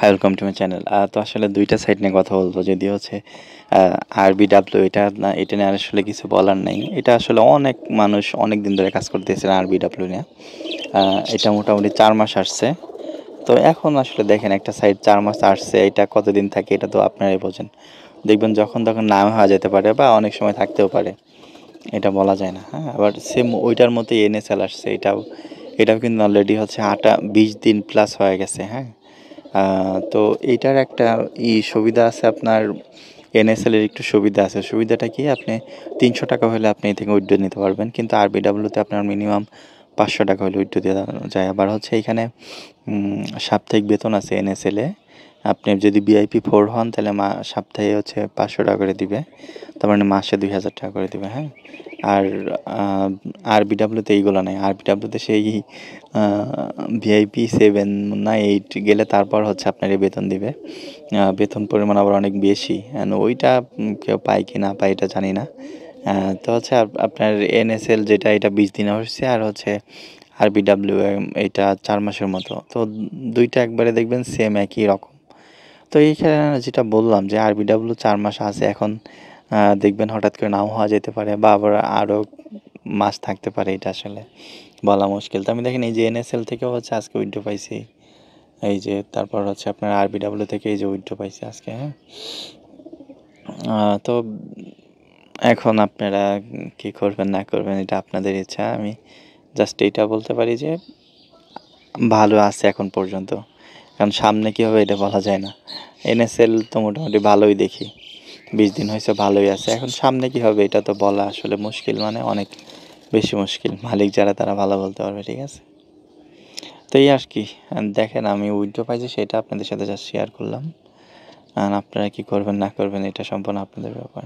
High, welcome to my channel. তো আসলে ২টা সাইট নিয়ে কথা বলবো। যদিও হচ্ছে আরবিডাব্লিউ এটা নিয়ে আসলে কিছু বলার নেই। এটা আসলে অনেক মানুষ অনেক দিন ধরে কাজ করতেছেন আরবিডাব্লিউ নিয়ে। এটা মোটামুটি ৪ মাস আসছে। তো এখন আসলে দেখেন একটা সাইট ৪ মাস আসছে, এটা কতদিন থাকে এটা তো আপনারাই বোঝেন। দেখবেন যখন তখন নাও হওয়া যেতে পারে বা অনেক সময় থাকতেও পারে। এটা বলা যায় না, হ্যাঁ? আবার সেম ওইটার মতোই এনএসএল আসছে। এটাও কিন্তু অলরেডি হচ্ছে ২০ দিন প্লাস হয়ে গেছে, হ্যাঁ? তো এইটার একটা সুবিধা আছে আপনার, এনএসএল এর একটু সুবিধা আছে। সুবিধাটা কি? আপনি ৳৩০০ হলে আপনি এই থেকে উইথড্র নিতে পারবেন। কিন্তু আরবিডাব্লিউতে আপনার মিনিমাম ৳৫০০ হলে উইথড্র দেওয়া যায়। আবার হচ্ছে এখানে সাপ্তাহিক বেতন আছে এনএসএল এ। আপনি যদি ভিআইপি 4 হন তাহলে সপ্তাহে হচ্ছে ৳৫০০ করে দিবে। তার মানে মাসে ৳২,০০০ করে দিবে, হ্যাঁ? আর আরবিডাব্লিউতে এইগুলো নাই। আরবিডাব্লিউতে সেই আ ভিআইপি 7 না 8 গেলে তারপর হচ্ছে আপনার এই বেতন দিবে। বেতন পরিমাণ আবার অনেক বেশি। ওইটা কেউ পায় কি না পায় এটা জানি না। তো হচ্ছে আপনার এনএসএল যেটা এটা ২০ দিনে হচ্ছে, আর হচ্ছে আরবিডাব্লিউ এইটা ৪ মাসের মতো। তো ২ টা একবারে দেখবেন সেম একই রকম। তো এইখানে যেটা বললাম যে আরবিডাব্লিউ ৪ মাস আছে, এখন দেখবেন হঠাৎ করে নাও হওয়া যেতে পারে বা আবার আরও মাস থাকতে পারে, এটা আসলে বলা মুশকিল। তো আমি দেখেন এই যে এনএসএল থেকেও হচ্ছে আজকে উইথড্র পাইছি। এই যে তারপর হচ্ছে আপনার আরবিডাব্লিউ থেকে এই যে উইথড্র পাইছি আজকে, হ্যাঁ? তো এখন আপনারা কি করবেন না করবেন এটা আপনাদের ইচ্ছা। আমি জাস্ট এইটা বলতে পারি যে ভালো আছে এখন পর্যন্ত। কারণ সামনে কী হবে এটা বলা যায় না। এনএসএল তো মোটামুটি ভালোই দেখি। ২০ দিন হয়েছে ভালোই আছে। এখন সামনে কী হবে এটা তো বলা আসলে মুশকিল, মানে অনেক বেশি মুশকিল। মালিক যারা তারা ভালো বলতে পারবে, ঠিক আছে? তো এই আর কি। দেখেন আমি উইথড্র পাইছি সেটা আপনাদের সাথে জাস্ট শেয়ার করলাম। আর আপনারা কী করবেন না করবেন এটা সম্পূর্ণ আপনাদের ব্যাপার।